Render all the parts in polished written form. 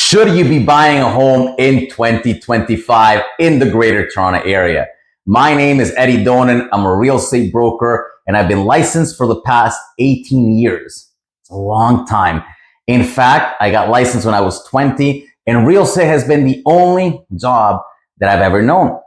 Should you be buying a home in 2025 in the Greater Toronto Area? My name is Eddie Donan. I'm a real estate broker and I've been licensed for the past 18 years. It's a long time. In fact, I got licensed when I was 20 and real estate has been the only job that I've ever known.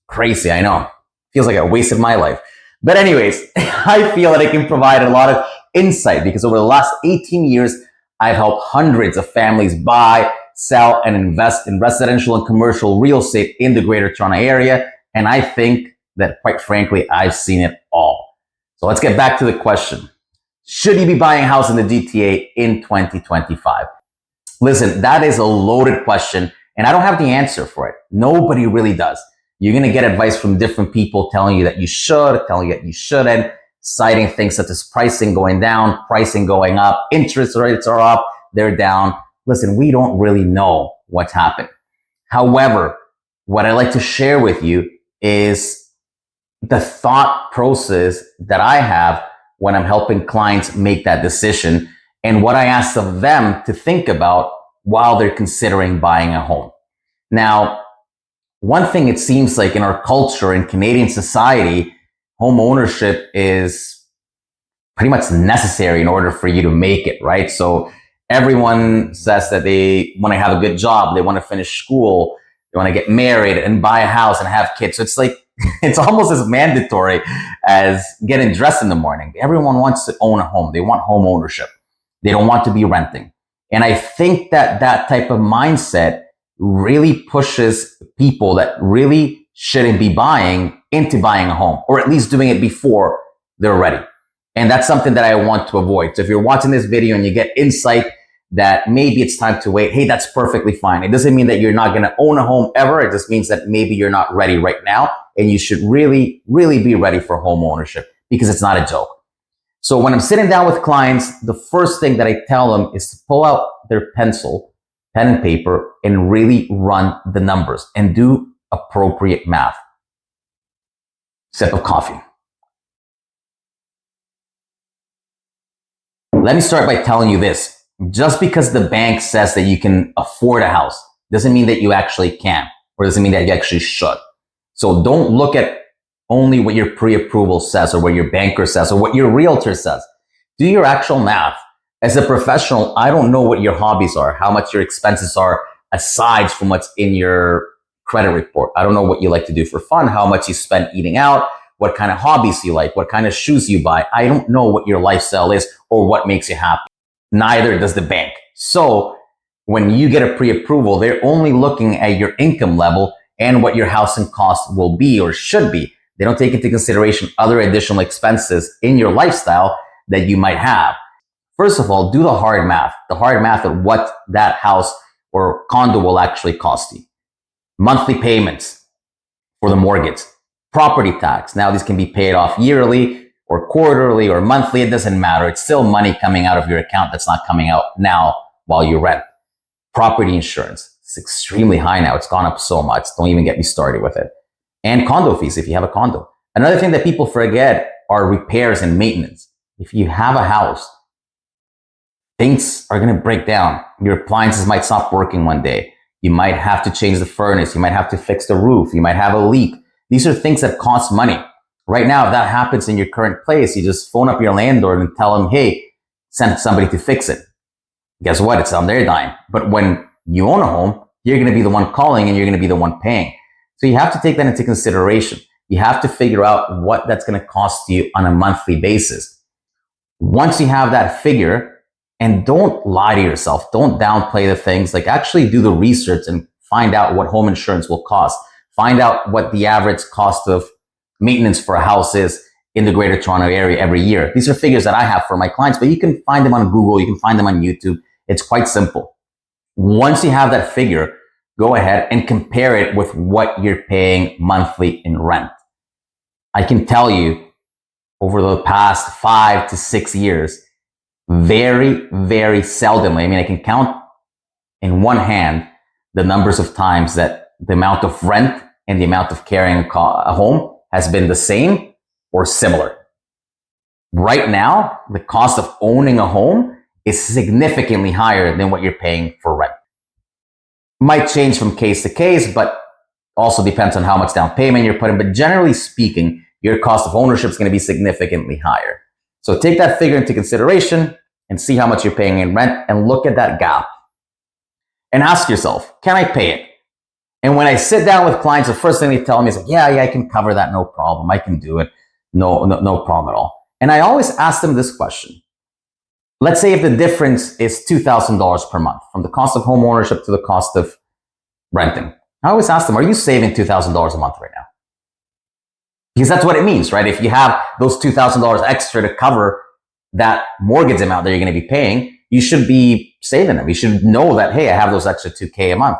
Crazy, I know. Feels like I wasted my life. But anyways, I feel that I can provide a lot of insight because over the last 18 years, I've helped hundreds of families buy, sell, and invest in residential and commercial real estate in the Greater Toronto Area. And I think that, quite frankly, I've seen it all. So let's get back to the question. Should you be buying a house in the GTA in 2025? Listen, that is a loaded question, and I don't have the answer for it. Nobody really does. You're going to get advice from different people telling you that you should, telling you that you shouldn't, citing things such as pricing going down, pricing going up, interest rates are up, they're down. Listen, we don't really know what's happened. However, what I like to share with you is the thought process that I have when I'm helping clients make that decision and what I ask of them to think about while they're considering buying a home. Now, one thing it seems like in our culture, in Canadian society, home ownership is pretty much necessary in order for you to make it, right? So everyone says that they want to have a good job, they want to finish school, they want to get married and buy a house and have kids. So it's like, it's almost as mandatory as getting dressed in the morning. Everyone wants to own a home. They want home ownership. They don't want to be renting. And I think that that type of mindset really pushes people that really shouldn't be buying into buying a home, or at least doing it before they're ready. And that's something that I want to avoid. So if you're watching this video and you get insight that maybe it's time to wait, hey, that's perfectly fine. It doesn't mean that you're not going to own a home ever. It just means that maybe you're not ready right now, and you should really, really be ready for home ownership because it's not a joke. So when I'm sitting down with clients, the first thing that I tell them is to pull out their pen and paper, and really run the numbers and do appropriate math. Sip of coffee. Let me start by telling you this. Just because the bank says that you can afford a house doesn't mean that you actually can, or doesn't mean that you actually should. So don't look at only what your pre-approval says or what your banker says or what your realtor says. Do your actual math. As a professional, I don't know what your hobbies are, how much your expenses are aside from what's in your credit report. I don't know what you like to do for fun, how much you spend eating out, what kind of hobbies you like, what kind of shoes you buy. I don't know what your lifestyle is or what makes you happy. Neither does the bank. So when you get a pre-approval, they're only looking at your income level and what your housing cost will be or should be. They don't take into consideration other additional expenses in your lifestyle that you might have. First of all, do the hard math of what that house or condo will actually cost you. Monthly payments for the mortgage, property tax. Now these can be paid off yearly or quarterly or monthly. It doesn't matter. It's still money coming out of your account that's not coming out now while you rent. Property insurance. It's extremely high now. It's gone up so much. Don't even get me started with it. And condo fees if you have a condo. Another thing that people forget are repairs and maintenance. If you have a house, things are going to break down. Your appliances might stop working one day. You might have to change the furnace. You might have to fix the roof. You might have a leak. These are things that cost money. Right now, if that happens in your current place, you just phone up your landlord and tell them, hey, send somebody to fix it. Guess what? It's on their dime. But when you own a home, you're going to be the one calling and you're going to be the one paying. So you have to take that into consideration. You have to figure out what that's going to cost you on a monthly basis. Once you have that figure, and don't lie to yourself. Don't downplay the things. Like, actually do the research and find out what home insurance will cost. Find out what the average cost of maintenance for a house is in the Greater Toronto Area every year. These are figures that I have for my clients, but you can find them on Google. You can find them on YouTube. It's quite simple. Once you have that figure, go ahead and compare it with what you're paying monthly in rent. I can tell you over the past 5 to 6 years, very, very seldomly, I mean, I can count in one hand the numbers of times that the amount of rent and the amount of carrying a home has been the same or similar. Right now, the cost of owning a home is significantly higher than what you're paying for rent. Might change from case to case, but also depends on how much down payment you're putting. But generally speaking, your cost of ownership is going to be significantly higher. So take that figure into consideration and see how much you're paying in rent and look at that gap and ask yourself, can I pay it? And when I sit down with clients, the first thing they tell me is like, yeah, I can cover that. No problem. I can do it. No problem at all. And I always ask them this question. Let's say if the difference is $2,000 per month from the cost of home ownership to the cost of renting. I always ask them, are you saving $2,000 a month right now? Because that's what it means, right? If you have those $2,000 extra to cover that mortgage amount that you're going to be paying, you should be saving them. You should know that, hey, I have those extra $2,000 a month.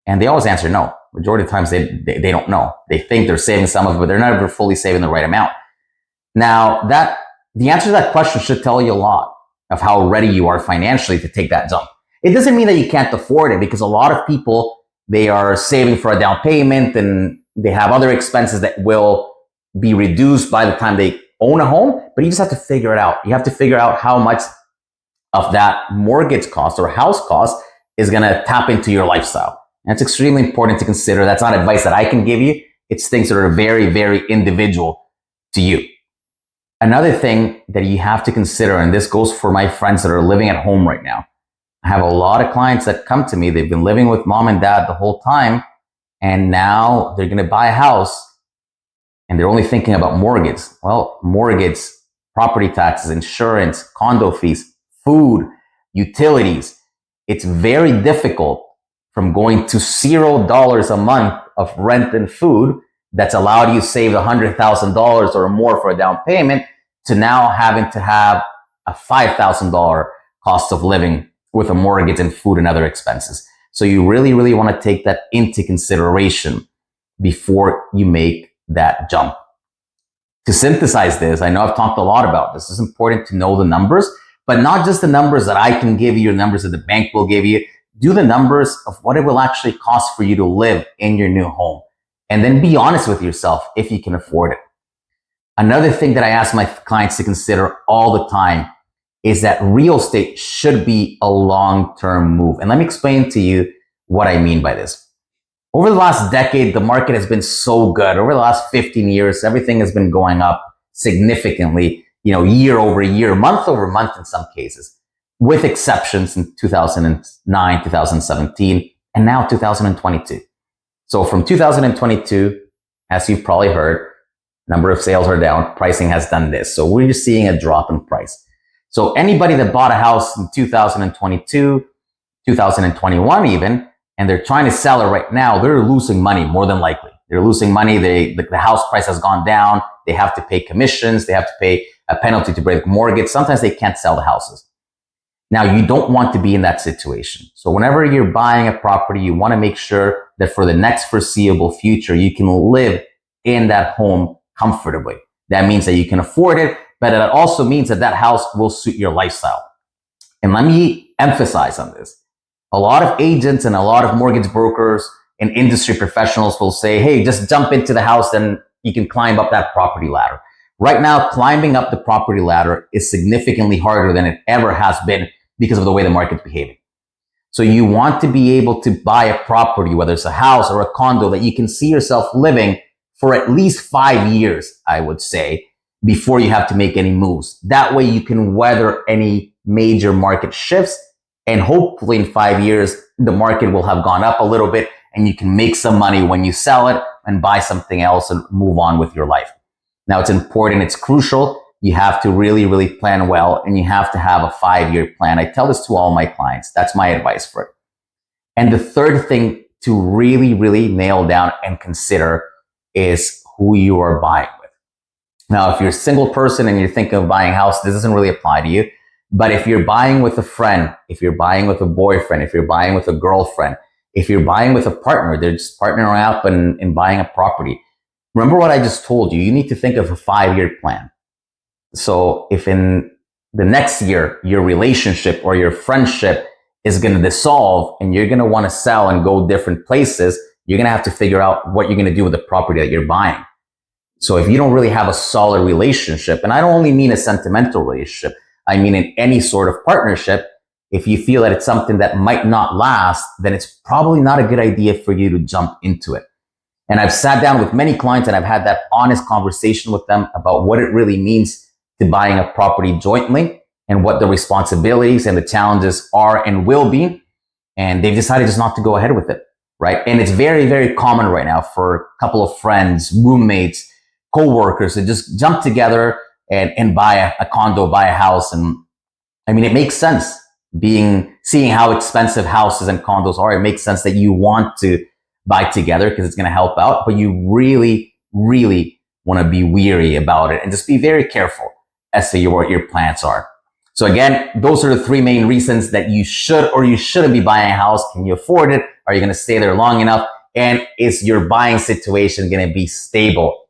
And they always answer no. Majority of the times they don't know. They think they're saving some of it, but they're never fully saving the right amount. Now, the answer to that question should tell you a lot of how ready you are financially to take that jump. It doesn't mean that you can't afford it, because a lot of people, they are saving for a down payment and they have other expenses that will be reduced by the time they own a home, but you just have to figure it out. You have to figure out how much of that mortgage cost or house cost is going to tap into your lifestyle. And it's extremely important to consider. That's not advice that I can give you. It's things that are very, very individual to you. Another thing that you have to consider, and this goes for my friends that are living at home right now. I have a lot of clients that come to me. They've been living with mom and dad the whole time, and now they're going to buy a house and they're only thinking about mortgage. Well, mortgage, property taxes, insurance, condo fees, food, utilities. It's very difficult from going to $0 a month of rent and food that's allowed you to save $100,000 or more for a down payment to now having to have a $5,000 cost of living with a mortgage and food and other expenses. So you really, really want to take that into consideration before you make that jump. To synthesize this, I know I've talked a lot about this. It's important to know the numbers, but not just the numbers that I can give you, the numbers that the bank will give you. Do the numbers of what it will actually cost for you to live in your new home. And then be honest with yourself if you can afford it. Another thing that I ask my clients to consider all the time is that real estate should be a long-term move. And let me explain to you what I mean by this. Over the last decade, the market has been so good. Over the last 15 years, everything has been going up significantly, year over year, month over month in some cases, with exceptions in 2009, 2017, and now 2022. So from 2022, as you've probably heard, number of sales are down, pricing has done this. So we're just seeing a drop in price. So anybody that bought a house in 2022, 2021 even, and they're trying to sell it right now, they're losing money more than likely. They're losing money. The house price has gone down. They have to pay commissions. They have to pay a penalty to break mortgage. Sometimes they can't sell the houses. Now, you don't want to be in that situation. So whenever you're buying a property, you want to make sure that for the next foreseeable future, you can live in that home comfortably. That means that you can afford it, but it also means that that house will suit your lifestyle. And let me emphasize on this. A lot of agents and a lot of mortgage brokers and industry professionals will say, hey, just jump into the house and you can climb up that property ladder. Right now, climbing up the property ladder is significantly harder than it ever has been because of the way the market's behaving. So you want to be able to buy a property, whether it's a house or a condo, that you can see yourself living for at least 5 years, I would say, before you have to make any moves. That way you can weather any major market shifts, and hopefully in 5 years, the market will have gone up a little bit and you can make some money when you sell it and buy something else and move on with your life. Now, it's important, it's crucial. You have to really, really plan well, and you have to have a 5-year plan. I tell this to all my clients. That's my advice for it. And the third thing to really, really nail down and consider is who you are buying with. Now, if you're a single person and you're thinking of buying a house, this doesn't really apply to you. But if you're buying with a friend, if you're buying with a boyfriend, if you're buying with a girlfriend, if you're buying with a partner, they're just partnering up and buying a property. Remember what I just told you. You need to think of a 5-year plan. So if in the next year, your relationship or your friendship is going to dissolve and you're going to want to sell and go different places, you're going to have to figure out what you're going to do with the property that you're buying. So if you don't really have a solid relationship, and I don't only mean a sentimental relationship, I mean in any sort of partnership, if you feel that it's something that might not last, then it's probably not a good idea for you to jump into it. And I've sat down with many clients and I've had that honest conversation with them about what it really means to buying a property jointly and what the responsibilities and the challenges are and will be. And they've decided just not to go ahead with it, right? And it's very, very common right now for a couple of friends, roommates, co-workers to just jump together and buy a condo, buy a house. And I mean, it makes sense seeing how expensive houses and condos are. It makes sense that you want to buy together because it's going to help out, but you really, really want to be weary about it and just be very careful as to what your plans are. So again, those are the three main reasons that you should or you shouldn't be buying a house. Can you afford it? Are you going to stay there long enough? And is your buying situation going to be stable?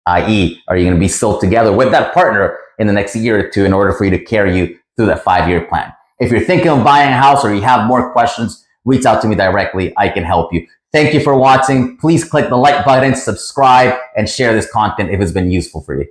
I.e., are you going to be still together with that partner in the next year or two in order for you to carry you through that 5-year plan? If you're thinking of buying a house or you have more questions, reach out to me directly. I can help you. Thank you for watching. Please click the like button, subscribe, and share this content if it's been useful for you.